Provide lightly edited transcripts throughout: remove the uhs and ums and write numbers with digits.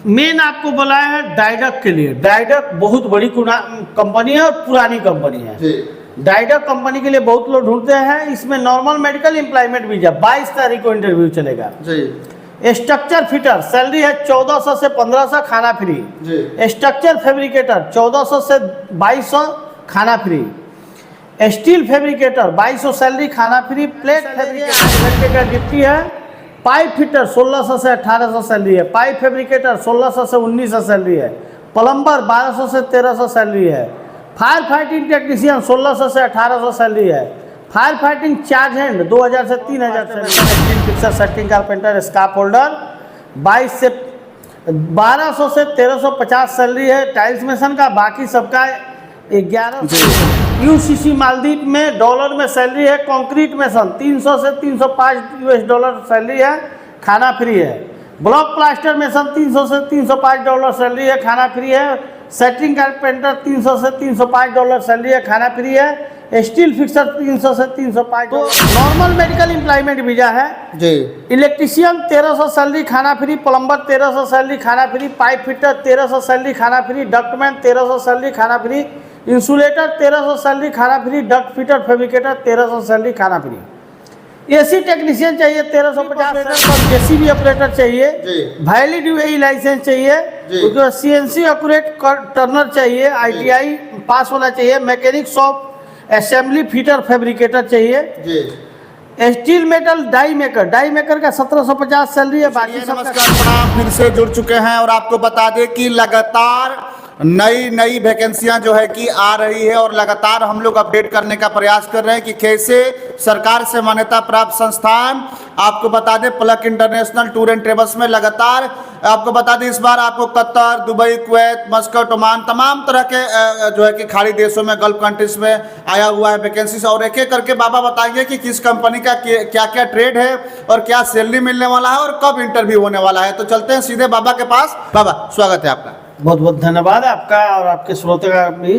Main आपको बुलाया है डाइडक के लिए। डाइडक बहुत बड़ी कंपनी है और पुरानी कंपनी है। डाइडक कंपनी के लिए बहुत लोग ढूंढते हैं। इसमें नॉर्मल मेडिकल एम्प्लॉयमेंट वीजा 22 तारीख को इंटरव्यू चलेगा। स्ट्रक्चर फिटर सैलरी है 1400 से 1500, खाना फ्री। स्ट्रक्चर फैब्रिकेटर 1400 से 2200, खाना फ्री। स्टील फैब्रिकेटर 2200 सैलरी, खाना फ्री। प्लेट फैब्रिकेटर गिफ्टी है। पाइप फिटर 1600 से 1800 सैलरी है। पाइप फैब्रिकेटर 1600 से 1900 सैलरी है। प्लम्बर 1200 से 1300 सैलरी है। फायर फाइटिंग टेक्नीशियन 1600 से 1800 सैलरी है। फायर फाइटिंग चार्ज हैंड 2000 से 3000 salary. Fixer setting carpenter scarf holder 22 से 1200 से 1350 सैलरी है। टाइल्स मेसन का बाकी सबका 1100। यूसीसी मालदीव में डॉलर में सैलरी है। कंक्रीट मेसन 300 से 305 US डॉलर सैलरी है, खाना फ्री है। ब्लॉक प्लास्टर मेसन 300 से 305 डॉलर सैलरी है, खाना फ्री है। सेटिंग कारपेंटर 300 से 305 डॉलर सैलरी है, खाना फ्री है। स्टील फिक्सर 300 से 305। तो नॉर्मल मेडिकल एम्प्लॉयमेंट वीजा है जी। इलेक्ट्रीशियन 1300 सैलरी, खाना फ्री। प्लम्बर 1300 सैलरी, खाना फ्री। पाइप फिटर 1300 सैलरी, खाना फ्री। डक्टमैन 1300 सैलरी, खाना फ्री। इंसुलेटर 1300 सैलरी, खाना free. Duct fitter fabricator 1300 salary, खाना फ्री। एसी टेक्नीशियन चाहिए 1350। जेसीबी ऑपरेटर चाहिए। वैलिड यूएई लाइसेंस चाहिए। उसके बाद सीएनसी ऑपरेट टर्नर चाहिए। ITI पास होना चाहिए। Mechanic shop assembly fitter fabricator चाहिए। स्टील मेटल डाई मेकर का 1750 सैलरी है। बाकी नमस्कार प्रणाम, फिर से जुड़ चुके हैं और आपको बता दें कि लगातार नई वैकेंसियां जो है कि आ रही है और लगातार हम लोग अपडेट करने का प्रयास कर रहे हैं कि कैसे सरकार से मान्यता प्राप्त संस्थान, आपको बता दें प्लक इंटरनेशनल टूर एंड ट्रेवल्स में लगातार आपको बता दें इस बार आपको Qatar, Dubai, Kuwait, Muscat, Oman तमाम तरह के जो है कि खाड़ी देशों में, गल्फ कंट्रीज में आया हुआ है वैकेंसीज। और एक एक करके बाबा बताएंगे कि किस कंपनी का क्या क्या ट्रेड है और क्या सैलरी मिलने वाला है और कब इंटरव्यू होने वाला है। तो चलते हैं सीधे बाबा के पास। बाबा स्वागत है आपका। बहुत बहुत धन्यवाद आपका और आपके श्रोते का भी,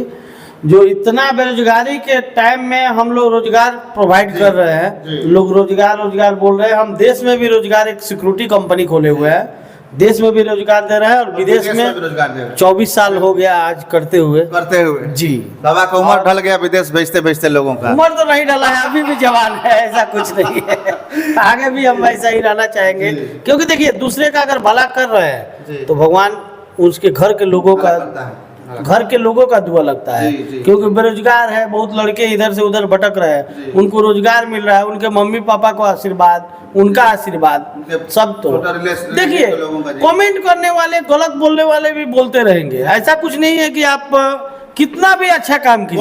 जो इतना बेरोजगारी के टाइम में हम लोग रोजगार प्रोवाइड कर रहे हैं। लोग रोजगार बोल रहे हैं। हम देश में भी रोजगार एक सिक्योरिटी कंपनी खोले हुए हैं। देश में भी रोजगार दे रहे हैं और विदेश में 24 साल हो गया आज करते हुए जी। बाबा का उम्र ढल गया विदेश भेजते लोगों का? उम्र तो नहीं ढला है, अभी भी जवान है, ऐसा कुछ नहीं है। आगे भी हम ऐसा ही रहना चाहेंगे, क्योंकि देखिए दूसरे का अगर भला कर रहे हैं तो भगवान उसके घर के लोगों का दुआ लगता है। क्योंकि बेरोजगार है, बहुत लड़के इधर से उधर भटक रहे हैं, उनको रोजगार मिल रहा है, उनके मम्मी पापा को आशीर्वाद, उनका आशीर्वाद सब। तो देखिए कमेंट करने वाले, गलत बोलने वाले भी बोलते रहेंगे। ऐसा कुछ नहीं है कि आप कितना भी अच्छा काम कीजिए,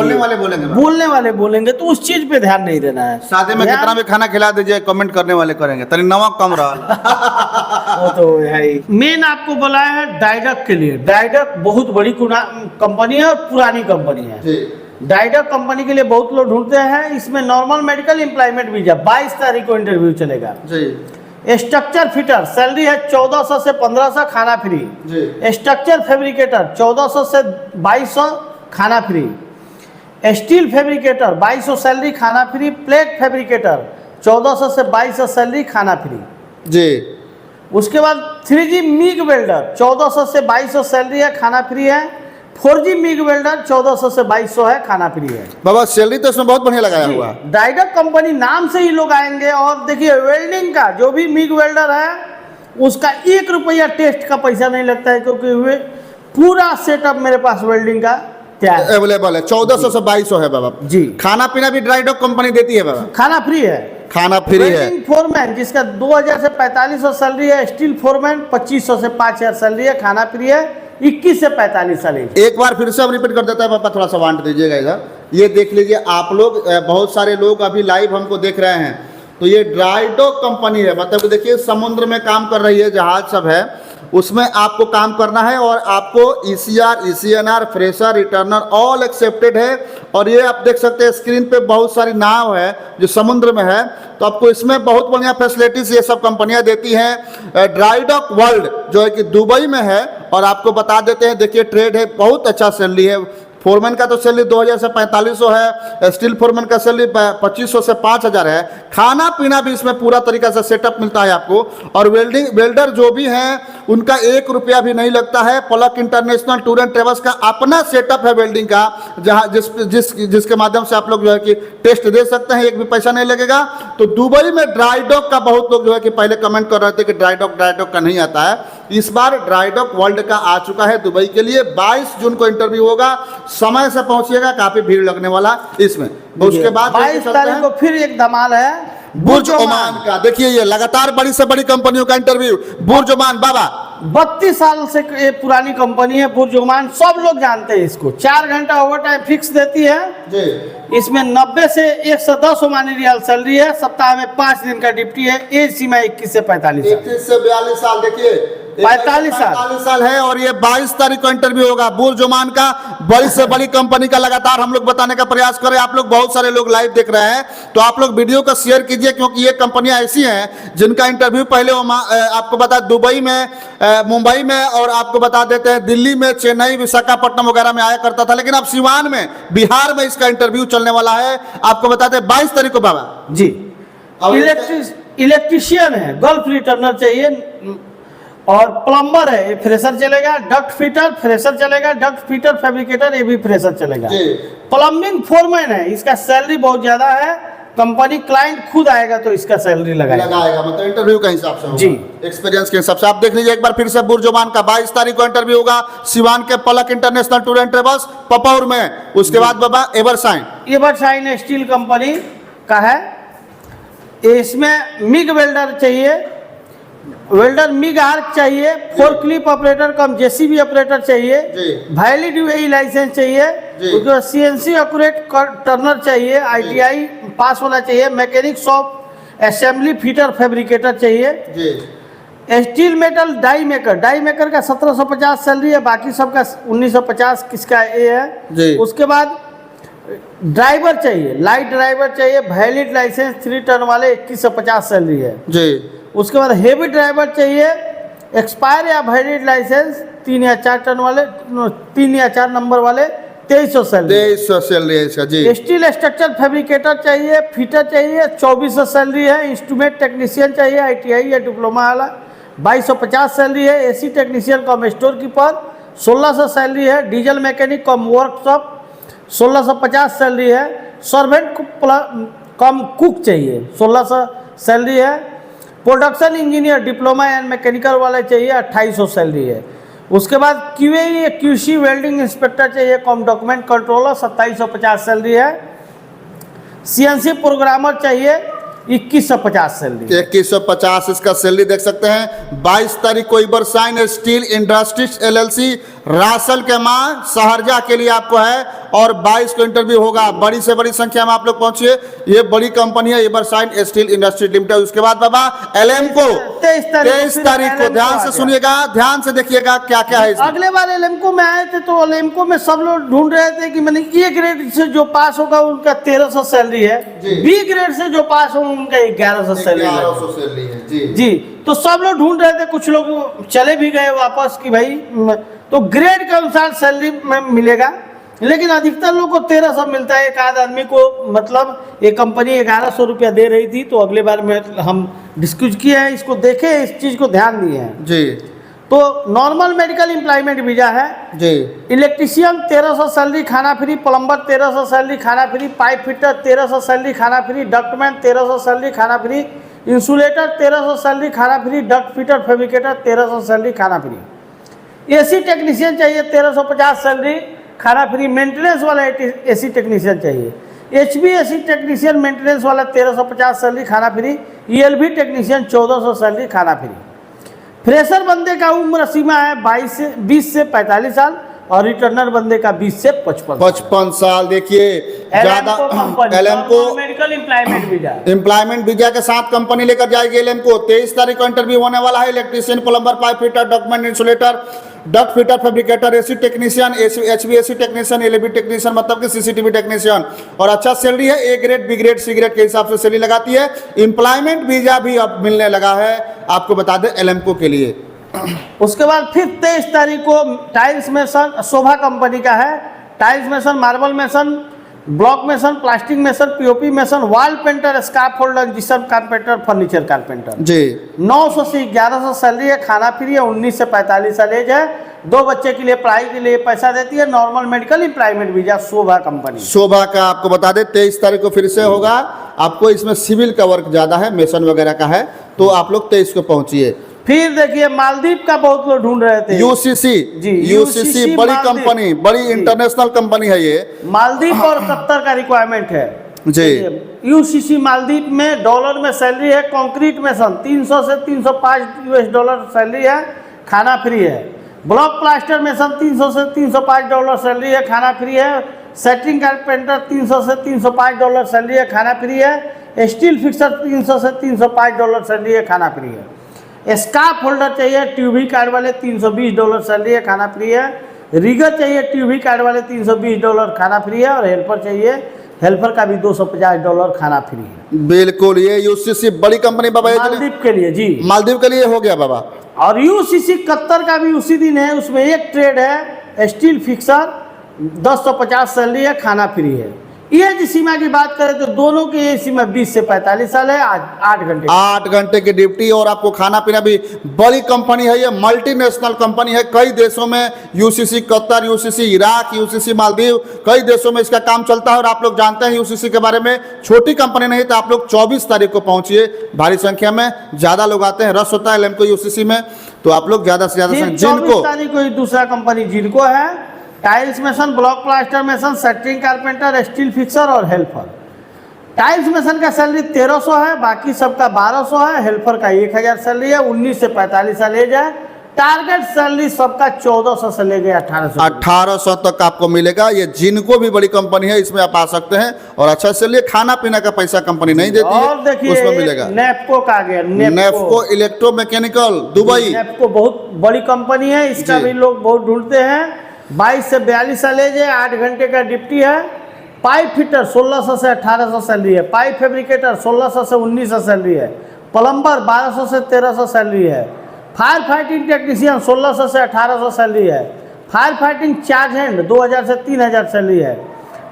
बोलने वाले बोलेंगे, तो उस चीज पे ध्यान नहीं देना है। सादे में कितना भी खाना खिला दीजिए, कमेंट करने वाले करेंगे तनी नमक कम रहा। वो तो है ही। मेन आपको बुलाया है डाइडक के लिए। डाइडक बहुत बड़ी कंपनी है और पुरानी कंपनी है। डाइडक कंपनी के लिए बहुत लोग ढूंढते हैं। इसमें नॉर्मल मेडिकल एम्प्लॉयमेंट वीजा 22 तारीख को इंटरव्यू चलेगा। स्ट्रक्चर फिटर सैलरी है 1400 से 1500, खाना फ्री। स्ट्रक्चर फैब्रिकेटर 1400 से 2200, खाना फ्री। स्टील फैब्रिकेटर 2200 सैलरी, खाना फ्री। प्लेट फैब्रिकेटर 1400 से 2200 सैलरी, खाना फ्री जी। उसके बाद 3G मिग वेल्डर 1400 से 2200 सैलरी है, खाना फ्री है। 4G मिग वेल्डर 1400 से 2200 है, खाना फ्री है। बाबा सैलरी तो इसमें बहुत बढ़िया लगाया हुआ है। डाइडक कंपनी नाम से ही लोग आएंगे। और देखिए वेल्डिंग का जो भी मिग वेल्डर है उसका 1 रुपया टेस्ट का पैसा नहीं लगता है, क्योंकि वे पूरा सेटअप मेरे पास वेल्डिंग का अवेलेबल है। 1400 से 2200 है बाबा जी। खाना पीना भी ड्राइडॉक कंपनी देती है बाबा? खाना फ्री है। खाना फ्री है। फोरमैन जिसका 2000 से 4500 सैलरी है। स्टील फोरमैन 2500 से 5000 सैलरी है, खाना फ्री है। 21 से 45 साल। एक बार फिर से हम रिपीट कर देता है पापा, थोड़ा सा बांट दीजिएगा इधर। ये देख लीजिए आप लोग, बहुत सारे लोग अभी लाइव हमको देख रहे हैं। तो ये ड्राइडॉक कंपनी है, मतलब देखिए समुद्र में काम कर रही है, जहाज सब है, उसमें आपको काम करना है। और आपको ECR, ECNR, fresher, returner all accepted है। और ये आप देख सकते हैं स्क्रीन पे बहुत सारी नाव है जो समुद्र में है। तो आपको इसमें बहुत बढ़िया फैसिलिटीज ये सब कंपनियां देती हैं। ड्राइडॉक वर्ल्ड जो है कि दुबई में है। और आपको बता देते हैं, देखिए ट्रेड है, बहुत अच्छा सैलरी है। फोरमैन का तो सैलरी 2000 से 4500 है, स्टील फोरमैन का सैलरी 2500 से 5000 है। खाना पीना भी इसमें पूरा तरीका से सेटअप मिलता है आपको। और वेल्डर जो भी हैं उनका 1 रुपया भी नहीं लगता है। पलक इंटरनेशनल टूर एंड ट्रेवल्स का अपना सेटअप है वेल्डिंग का, जहां जिसके माध्यम से आप लोग जो है कि टेस्ट दे सकते हैं, एक भी पैसा नहीं लगेगा। तो दुबई में ड्राई डॉक का बहुत लोग जो है कि पहले कमेंट कर रहे थे कि ड्राई डॉक का नहीं आता है। इस बार ड्राई डॉक वर्ल्ड का आ चुका है दुबई के लिए। 22 जून को इंटरव्यू होगा, समय से पहुंचिएगा, काफी भीड़ लगने वाला इसमें। उसके बाद 22 तारीख को फिर एक धमाल है बुर्ज ओमान का। देखिए ये लगातार बड़ी से बड़ी कंपनियों का इंटरव्यू। बुर्ज ओमान बाबा 32 साल से ये पुरानी कंपनी है बुर्ज ओमान, सब लोग जानते हैं इसको। 4 घंटा ओवर टाइम फिक्स देती है जी। इसमें 90 से 110 ओमानी रियाल सैलरी है। सप्ताह में 5 दिन का ड्यूटी है। एज सीमा 21 से 45 साल। 31 से 42 साल। देखिए 45 साल है। और ये 22 तारीख को इंटरव्यू होगा बुर्ज ओमान का। बड़ी से बड़ी कंपनी का लगातार हम लोग बताने का प्रयास करें। आप लोग बहुत सारे लोग लाइव देख रहे हैं, तो आप लोग वीडियो को शेयर कीजिए, क्योंकि ये कंपनियां ऐसी हैं जिनका इंटरव्यू पहले आपको बता दुबई में, मुंबई में, और आपको बता देते हैं दिल्ली में, चेन्नई, विशाखापट्टनम वगैरह में आया करता था। लेकिन अब सिवान में, बिहार में इसका इंटरव्यू चलने वाला है। आपको बताते हैं 22 तारीख को बाबा जी। इलेक्ट्रीशियन है, गल्फ रिटर्नर चाहिए, और प्लम्बर है, ये फ्रेशर चलेगा। डक्ट फिटर फ्रेशर चलेगा। डक्ट फिटर फैब्रिकेटर ये भी फ्रेशर चलेगा। प्लम्बिंग फोरमैन है, इसका सैलरी बहुत ज्यादा है। कंपनी क्लाइंट खुद आएगा तो इसका सैलरी लगाएगा, मतलब इंटरव्यू के हिसाब से जी, एक्सपीरियंस के हिसाब से। आप देख लीजिए एक बार फिर से बुर्ज ओमान का 22 तारीख को इंटरव्यू होगा सिवान के Palak international tour and travels Papaur में। उसके बाद बाबा एवरसाइन स्टील कंपनी का है। इसमें मिग वेल्डर चाहिए, वेल्डर मिग आर्क चाहिए, फोर्कलिफ्ट ऑपरेटर कम जेसीबी ऑपरेटर चाहिए, वैलिड यूएई लाइसेंस चाहिए, उसके बाद सीएनसी ऑपरेट टर्नर चाहिए, आईटीआई पास होना चाहिए, mechanic shop assembly fitter fabricator चाहिए। स्टील मेटल डाई मेकर का 1750 सैलरी है, बाकी सबका 1950 किसका ये है। उसके बाद ड्राइवर चाहिए, लाइट ड्राइवर चाहिए, वैलिड लाइसेंस 3 टन वाले 2150 सैलरी है जी। उसके बाद हेवी ड्राइवर चाहिए, एक्सपायर या वैलिड लाइसेंस 3 या 4 टन वाले, 3 या 4 नंबर वाले 2300 सैलरी है इसका जी। स्टील स्ट्रक्चर फैब्रिकेटर चाहिए, फिटर चाहिए, 2400 सैलरी है। इंस्ट्रूमेंट टेक्नीशियन चाहिए, आईटीआई या डिप्लोमा वाला, 2250 सैलरी है। एसी टेक्नीशियन कम स्टोर कीपर 1600 सैलरी है। डीजल मैकेनिक कम वर्कशॉप 1650 सैलरी है। सर्वेंट कम कुक चाहिए 1600 सैलरी है। Production engineer diploma and mechanical वाले चाहिए 2800 सैलरी है। उसके बाद क्यूए क्यूसी वेल्डिंग इंस्पेक्टर चाहिए कम डॉक्यूमेंट कंट्रोलर 2750 सैलरी है। सीएनसी प्रोग्रामर चाहिए 2150 सैलरी। 2150 इसका सैलरी देख सकते हैं। 22 तारीख को इबरसाइन स्टील इंडस्ट्रीज एलएलसी रासल के मां सहरजा के लिए आपको है, और 22 को इंटरव्यू होगा। बड़ी से बड़ी संख्या में आप लोग पहुंचिए। ये बड़ी कंपनी है इबरसाइन स्टील इंडस्ट्रीज लिमिटेड। उसके बाद बाबा एलएमको 23 तारीख को, ध्यान से सुनिएगा, ध्यान से देखिएगा क्या क्या है। अगले बार एलएमको में आए थे तो एलएमको में सब लोग ढूंढ रहे थे कि मैंने ए ग्रेड से जो पास होगा उनका 1300 सैलरी है, बी ग्रेड से जो पास होगा उनका 1100 सैलरी है जी। तो सब लोग ढूंढ रहे थे, कुछ लोग चले भी गए वापस कि भाई तो ग्रेड के अनुसार सैलरी में मिलेगा, लेकिन अधिकतर लोग को 1300 मिलता है। एक आध आदमी को मतलब ये कंपनी 1100 रुपया दे रही थी, तो अगले बार में हम डिस्कस किए हैं, इसको देखे, इस चीज को ध्यान दिए हैं जी। तो नॉर्मल मेडिकल एम्प्लॉयमेंट वीजा है जी। इलेक्ट्रीशियन 1300 सैलरी खाना फ्री, प्लम्बर 1300 सैलरी खाना फ्री, पाइप फिटर 1300 सैलरी खाना फ्री, डक्टमैन 1300 सैलरी खाना फ्री, इंसुलेटर 1300 सैलरी खाना free, duct fitter fabricator 1300 salary खाना फ्री। एसी टेक्नीशियन चाहिए 1350 सैलरी खाना फ्री। मेंटेनेंस वाला एसी टेक्नीशियन चाहिए। HVAC टेक्नीशियन मेंटेनेंस वाला 1350 सैलरी खाना फ्री। ELV टेक्नीशियन 1400 सैलरी खाना फ्री। फ्रेशर बंदे का उम्र सीमा है 20 से 45 साल, और रिटर्नर बंदे का 20 से 55 साल। देखिए ज्यादा एलएमको मेडिकल एम्प्लॉयमेंट वीजा के साथ कंपनी लेकर जाएगी एलएमको। 23 तारीख को इंटरव्यू होने वाला है। Electrician, plumber, pipe fitter, document insulator, duct fitter fabricator, AC technician, HVAC technician, LV technician मतलब कि CCTV टेक्नीशियन, और अच्छा सैलरी है। A grade, B grade, C grade के हिसाब से सैलरी लगाती है। एम्प्लॉयमेंट वीजा भी अब मिलने लगा है, आपको बता दें एलएमको के लिए। उसके बाद फिर 23 तारीख को टाइल्स में शोभा कंपनी का है। Tiles mason, marble mason, block mason, plastic mason, POP mason, wall painter, scarp holder, gypsum carpenter, furniture carpenter. जी 900 से 1100 सैलरी है, खाना फ्री है, 19 से 45 साल एज है, 2 बच्चे के लिए पढ़ाई के लिए पैसा देती है, नॉर्मल मेडिकल एम्प्लॉयमेंट वीजा, शोभा कंपनी। शोभा का आपको बता दें 23 तारीख को फिर से होगा। आपको इसमें सिविल का वर्क ज़्यादा है, मेसन वगैरह का है, तो आप लोग 23 को पहुंचिए। फिर देखिए मालदीव का बहुत लोग ढूंढ रहे थे। यूसीसी जी, यूसीसी बड़ी मालदीव। कंपनी, बड़ी इंटरनेशनल कंपनी है ये। मालदीव और कतर का रिक्वायरमेंट है जी यूसीसी मालदीव में। डॉलर में सैलरी है, कंक्रीट मेसन 300 से 305 US डॉलर सैलरी है, खाना फ्री है। ब्लॉक प्लास्टर मेसन 300 से 305 डॉलर सैलरी है, खाना फ्री है। सेटिंग कारपेंटर 300 से 305 डॉलर सैलरी है, खाना फ्री है। स्टील फिक्सर 300 से 305 डॉलर सैलरी है, खाना फ्री है। स्कार्प होल्डर चाहिए ट्यूबी कार्ड वाले, 320 डॉलर सैलरी है, खाना फ्री है। रिगर चाहिए ट्यूबी कार्ड वाले, 320 डॉलर, खाना फ्री है। और हेल्पर चाहिए, हेल्पर का भी 250 डॉलर, खाना फ्री है। बिल्कुल, ये यूसीसी बड़ी कंपनी बाबा, ये मालदीव के लिए जी, मालदीव के लिए हो गया बाबा। और यूसीसी कतर का भी उसी दिन है, उसमें एक ट्रेड है स्टील फिक्सर, 1050 सैलरी है, खाना फ्री है। एज सीमा की बात करें तो दोनों की एज सीमा 20 से 45 साल है, 8 घंटे की ड्यूटी, और आपको खाना पीना भी। बड़ी कंपनी है ये, मल्टीनेशनल कंपनी है। कई देशों में UCC Qatar, UCC Iraq, UCC Maldives, कई देशों में इसका काम चलता है। और आप लोग जानते हैं यूसीसी के बारे में, छोटी कंपनी नहीं। तो आप लोग 24 तारीख को पहुंचिए, भारी संख्या में ज़्यादा लोग आते हैं, रस होता है एलएमको यूसीसी में, तो आप लोग ज़्यादा से ज़्यादा जिनको 24 तारीख को दूसरा कंपनी जिनको है tiles mason, block plaster mason, centering carpenter, steel fixer और हेल्पर। टाइल्स मेसन का सैलरी 1300 है, बाकी सबका 1200 है। हेल्पर का 1000 सैलरी है, 19 से 45 साल एज है। टारगेट सैलरी सबका 1400 से लेके 1800 तक आपको मिलेगा। ये जिनको भी बड़ी कंपनी है, इसमें आप आ सकते हैं। और अच्छा चलिए, खाना पीना का पैसा कंपनी नहीं देती है, और देखिए उसमें मिलेगा। नेपको का आ गया, नेफको इलेक्ट्रोमैकेनिकल दुबई। नेपको बहुत बड़ी कंपनी है, इसका भी लोग बहुत ढूंढते हैं। 22 से 42 साल एज है, 8 घंटे का ड्यूटी है। पाइप फिटर 1600 से 1800 सैलरी है। पाइप फैब्रिकेटर 1600 से 1900 सैलरी है। प्लम्बर 1200 से 1300 सैलरी है। फायर फाइटिंग टेक्नीशियन 1600 से 1800 सैलरी है। फायर फाइटिंग चार्ज हैंड 2000 से 3000 सैलरी है।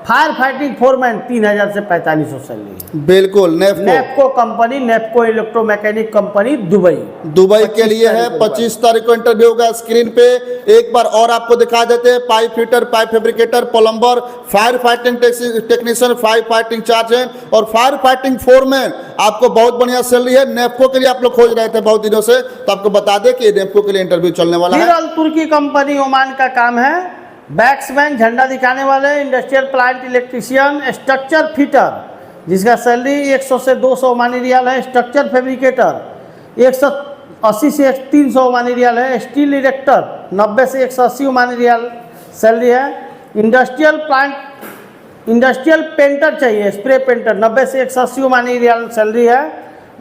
फायर फाइटिंग फोरमैन 3000 से 4500 सैलरी है। बिल्कुल, NEEPCO company, NEEPCO electromechanic company Dubai के लिए है। 25 तारीख को इंटरव्यू होगा। स्क्रीन पे एक बार और आपको दिखा देते हैं। Pipe fitter, pipe fabricator, plumber, fire fighting technician, fire fighting charge है और फायर फाइटिंग फोरमैन। आपको बहुत बढ़िया सैलरी है। नेपको के लिए आप लोग खोज रहे थे बहुत दिनों से, तो आपको बता दें कि नेपको के लिए इंटरव्यू चलने वाला है। अल तुर्की कंपनी, ओमान का काम है। बैट्समैन, झंडा दिखाने वाले, industrial plant electrician, structure fitter जिसका सैलरी 100 से 200 ओमानी रियाल है। स्ट्रक्चर फैब्रिकेटर 180 से 300 ओमानी रियाल है। स्टील इरेक्टर 90 से 180 ओमानी रियाल सैलरी है। इंडस्ट्रियल पेंटर चाहिए, स्प्रे पेंटर 90 से 180 ओमानी रियाल सैलरी है।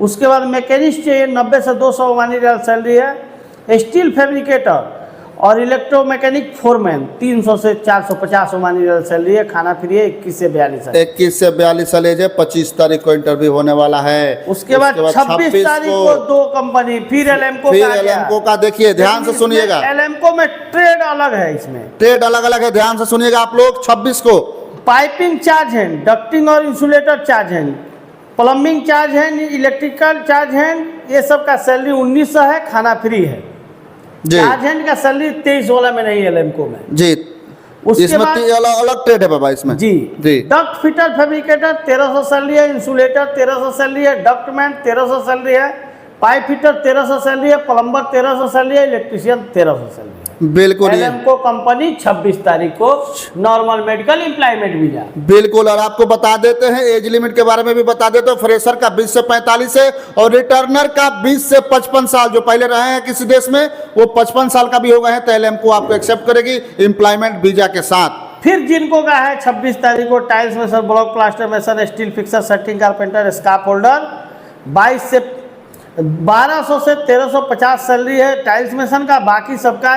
उसके बाद मैकेनिस्ट चाहिए, 90 से 200 ओमानी रियाल सैलरी है। स्टील फैब्रिकेटर और इलेक्ट्रोमैकेनिक फोरमैन 300 से 450 ओमानी रियाल सैलरी है, खाना फ्री है। 21 से 42 साल, 21 से 42 साल एज है। 25 तारीख को इंटरव्यू होने वाला है। उसके बाद 26 तारीख को 2 कंपनी, फिर एलएमको का देखिए, ध्यान से सुनिएगा। एलएमको में ट्रेड अलग है, इसमें ट्रेड अलग अलग है, ध्यान से सुनिएगा आप लोग। 26 को पाइपिंग चार्ज है, डक्टिंग और इंसुलेटर चार्ज है, प्लम्बिंग चार्ज है, इलेक्ट्रिकल चार्ज है। ये सब का सैलरी 1900 है, खाना फ्री है। चार्ज हैंड का सैलरी 23 वाला में नहीं है एलएमको में जी। उसके बाद अलग ट्रेड है बाबा इसमें जी। डक्ट फिटर फैब्रिकेटर 1300 सैलरी है। इंसुलेटर 1300 सैलरी है। डक्टमैन 1300 सैलरी है। पाइप फिटर 1300 सैलरी है। प्लम्बर 1300 सैलरी है। इलेक्ट्रीशियन 1300 सैलरी है। बिल्कुल, एलएमको कंपनी 26 तारीख को नॉर्मल मेडिकल एम्प्लॉयमेंट वीजा। बिल्कुल, और आपको बता देते हैं एज लिमिट के बारे में भी बता देते हैं। फ्रेशर का 20 से 45 है और रिटर्नर का 20 से 55 साल। जो पहले रहे हैं किसी देश में वो 55 साल का भी हो गए हैं, तो एलएमको आपको एक्सेप्ट करेगी एम्प्लॉयमेंट वीजा के साथ। फिर जिनको का है 26 तारीख को tiles mason, block plaster mason, steel fixer, setting carpenter, scarp holder 1200 से 1350 सैलरी है टाइल्स मेसन का। बाकी सबका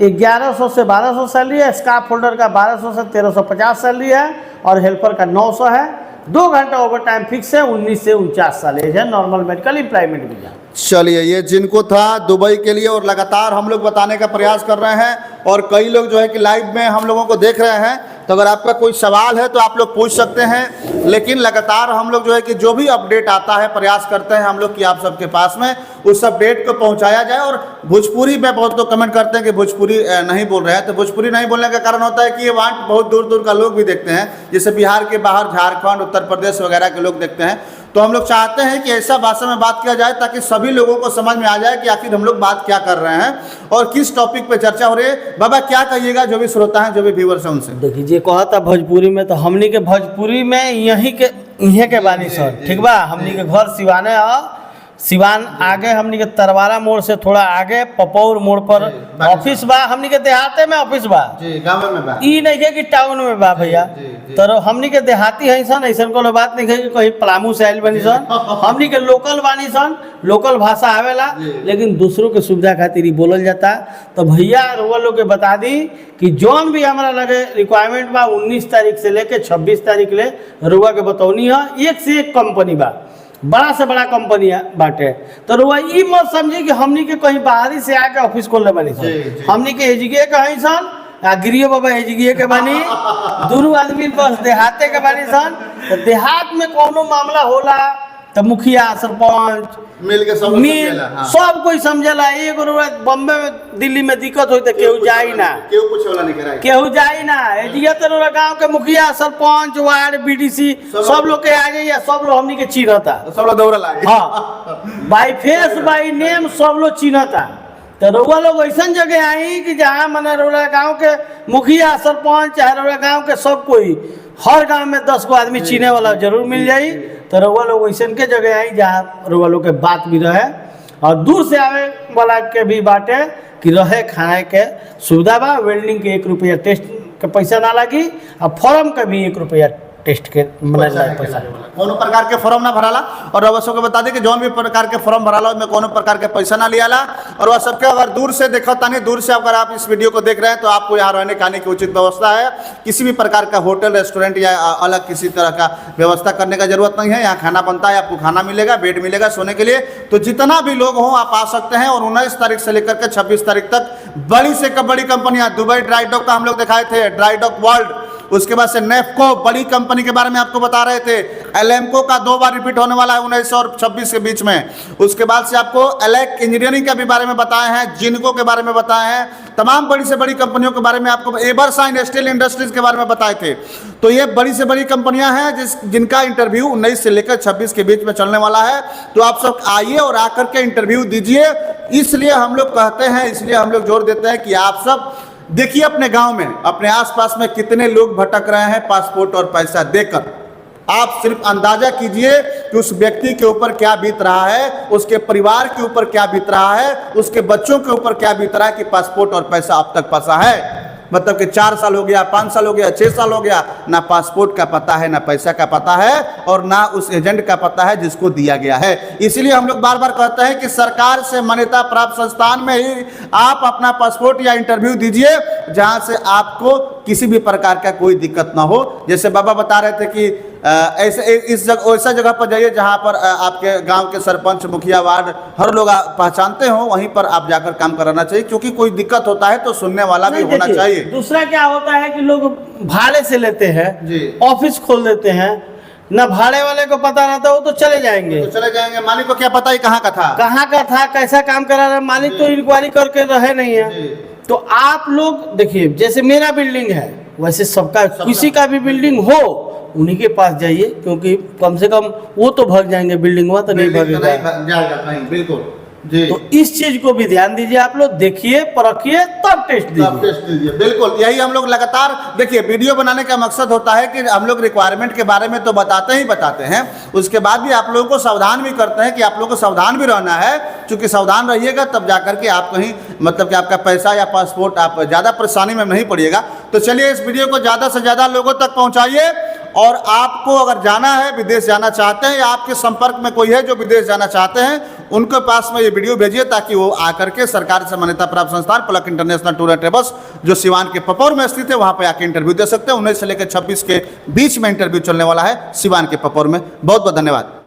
1100 से 1200 सैलरी है। स्कार्प होल्डर का 1200 से 1350 सैलरी है और हेल्पर का 900 है। 2 घंटा ओवर टाइम फिक्स है। 19 से 49 साल एज है, नॉर्मल मेडिकल एम्प्लॉयमेंट वीजा। चलिए, ये जिनको था दुबई के लिए, और लगातार हम लोग बताने का प्रयास कर रहे हैं और कई लोग जो है कि लाइव में हम लोगों को देख रहे हैं। तो अगर आपका कोई सवाल है तो आप लोग पूछ सकते हैं, लेकिन लगातार हम लोग जो है कि जो भी अपडेट आता है प्रयास करते हैं हम लोग कि आप सबके पास में उस अपडेट को पहुंचाया जाए। और भोजपुरी में बहुत लोग कमेंट करते हैं कि भोजपुरी नहीं बोल रहे हैं, तो भोजपुरी नहीं बोलने का कारण होता है कि ये वहाँ बहुत दूर दूर का लोग भी देखते हैं, जैसे बिहार के बाहर झारखंड, उत्तर प्रदेश वगैरह के लोग देखते हैं। तो हम लोग चाहते हैं कि ऐसा भाषा में बात किया जाए ताकि सभी लोगों को समझ में आ जाए कि आखिर हम लोग बात क्या कर रहे हैं और किस टॉपिक पे चर्चा हो रही है। बाबा क्या कहिएगा जो भी श्रोता हैं, जो भी व्यूअर्स हैं उनसे? देखिए जे कहा था भोजपुरी में, तो हमनी के भोजपुरी में यहीं के बानी सर, ठीक बा। हमनी के घर सिवाने सिवान आगे, हमनी के तरवारा मोड़ से थोड़ा आगे पपौर मोड़ पर ऑफिस बा। हमनी के देहाते में ऑफिस बा, गाँव में बा, ई नहीं है कि टाउन में बा भैया। तो हमनी के देहाती है सन, ऐसा कोनो बात नहीं है कि कहीं पलामू से आयल बनी सन। हमनी के लोकल बानी सन, लोकल भाषा आवेला, लेकिन दूसरों के सुविधा खातिर ही बोलल जाता। तो भैया रुआ लोग के बता दी कि जौन भी हमारा लगे रिक्वायरमेंट बा 19 तारीख से लेके 26 तारीख ले रुआ के बतौनी है। एक से एक कंपनी बा, बड़ा से बड़ा कंपनी बाटे। तो रुआ ई मत समझी कि हमनी के कहीं बाहरी से आके ऑफिस खोलने बनी सन। हमनी के एजिगे के हई सन, गिरियो बाबा एजिगे के बानी, दोनों आदमी बस देहाते के बानी सन। तो देहात में कोनो मामला होला तो मुखिया सरपंच मिल के सब कोई समझला। एक बम्बे में दिल्ली में दिक्कत हो तो केहू जाई ना, केहू जाई ना। एजिगे तो गाँव के मुखिया सरपंच वार्ड बीडीसी सब लोग के आ जाइए, सब लोग हमनी के चिन्हता, सब लोग दौड़ा लागे। हाँ, बाई फेस बाई नेम सब लोग चिन्हता। तो रउआ लोग ऐसा जगह आई कि जहाँ मैंने रउआ गाँव के मुखिया सरपंच चाहे रउआ गाँव के सब कोई, हर गांव में 10 गो आदमी चीने वाला जरूर मिल जाई। तो रउआ लोग वैसे के जगह आई जहाँ रउआ लोग के बात भी रहे, और दूर से आवे वाला के भी बाटे कि रहे खाए के सुविधा बा। वेल्डिंग के 1 रुपया टेस्ट के पैसा ना लगी, और फॉर्म के भी 1 रुपया टेस्ट के पैसा कोनो प्रकार के फॉर्म ना भराला। और वह सबके बता दें कि जौन भी प्रकार के फॉर्म भराला उसमें कोनो प्रकार के पैसा ना लियाला। और वह सबके अगर दूर से देखा तानी, दूर से अगर आप इस वीडियो को देख रहे हैं तो आपको यहाँ रहने खाने की उचित व्यवस्था है। किसी भी प्रकार का होटल रेस्टोरेंट या अलग किसी तरह का व्यवस्था करने का जरूरत नहीं है। यहाँ खाना बनता है, आपको खाना मिलेगा, बेड मिलेगा सोने के लिए। तो जितना भी लोग हों आप आ सकते हैं। और 19 तारीख से लेकर के 26 तारीख तक बड़ी से बड़ी कंपनियां, दुबई ड्राई डॉक का हम लोग दिखाए थे, ड्राई डॉक वर्ल्ड, उसके बाद से नेफको बड़ी कंपनी के बारे में आपको बता रहे थे। एलएमको का 2 बार रिपीट होने वाला है 19 और 26 के बीच में। उसके बाद से आपको एलेक इंजीनियरिंग के भी बारे में बताए हैं, जिनको के बारे में बताए हैं, तमाम बड़ी से बड़ी कंपनियों के बारे में आपको, एबरसाइन स्टील इंडस्ट्रीज के बारे में बताए थे। तो ये बड़ी से बड़ी कंपनियां हैं जिनका इंटरव्यू 19 से लेकर 26 के बीच में चलने वाला है। तो आप सब आइए और आकर के इंटरव्यू दीजिए। इसलिए हम लोग कहते हैं, इसलिए हम लोग जोर देते हैं कि आप सब देखिए अपने गांव में, अपने आसपास में कितने लोग भटक रहे हैं पासपोर्ट और पैसा देकर। आप सिर्फ अंदाजा कीजिए कि उस व्यक्ति के ऊपर क्या बीत रहा है, उसके परिवार के ऊपर क्या बीत रहा है, उसके बच्चों के ऊपर क्या बीत रहा है कि पासपोर्ट और पैसा अब तक फंसा है। मतलब कि 4 साल हो गया, 5 साल हो गया, 6 साल हो गया, ना पासपोर्ट का पता है, ना पैसा का पता है, और ना उस एजेंट का पता है जिसको दिया गया है। इसलिए हम लोग बार बार कहते हैं कि सरकार से मान्यता प्राप्त संस्थान में ही आप अपना पासपोर्ट या इंटरव्यू दीजिए, जहां से आपको किसी भी प्रकार का कोई दिक्कत ना हो। जैसे बाबा बता रहे थे कि ऐसा जगह पर जाइए जहां पर आपके गांव के सरपंच, मुखिया, वार्ड हर लोग पहचानते हो, वहीं पर आप जाकर काम कराना चाहिए, क्योंकि कोई दिक्कत होता है तो सुनने वाला भी होना चाहिए। दूसरा क्या होता है कि लोग भाड़े से लेते हैं, ऑफिस खोल देते हैं, ना भाड़े वाले को पता रहता, वो तो चले जाएंगे, मालिक को क्या पता ही कहाँ का था, कैसा काम करा रहा, मालिक तो इंक्वायरी करके रहे नहीं है। तो आप लोग देखिए, जैसे मेरा बिल्डिंग है वैसे सबका, किसी का भी बिल्डिंग हो उन्हीं के पास जाइए, क्योंकि कम से कम वो तो भाग जाएंगे, बिल्डिंग हुआ तो नहीं भागेगा। बिल्कुल जी। तो इस चीज को भी ध्यान दीजिए, आप लोग देखिए, परखिए, तब टेस्ट दीजिए। बिल्कुल, यही हम लोग लगातार देखिए, वीडियो बनाने का मकसद होता है कि हम लोग रिक्वायरमेंट के बारे में तो बताते हैं, उसके बाद भी आप लोगों को सावधान भी करते हैं कि आप लोगों को सावधान भी रहना है। क्योंकि सावधान रहिएगा तब जाकर के आप कहीं, मतलब कि आपका पैसा या पासपोर्ट, आप ज़्यादा परेशानी में नहीं पड़िएगा। तो चलिए इस वीडियो को ज़्यादा से ज़्यादा लोगों तक पहुँचाइए। और आपको अगर जाना है, विदेश जाना चाहते हैं, या आपके संपर्क में कोई है जो विदेश जाना चाहते हैं, उनके पास में ये वीडियो भेजिए, ताकि वो आकर के सरकार से मान्यता प्राप्त संस्थान पलक इंटरनेशनल टूर एंड ट्रेवल्स, जो सिवान के पपौर में स्थित है, वहाँ पे आके इंटरव्यू दे सकते हैं। 19 से लेकर 26 के बीच में इंटरव्यू चलने वाला है सिवान के पपौर में। बहुत बहुत धन्यवाद।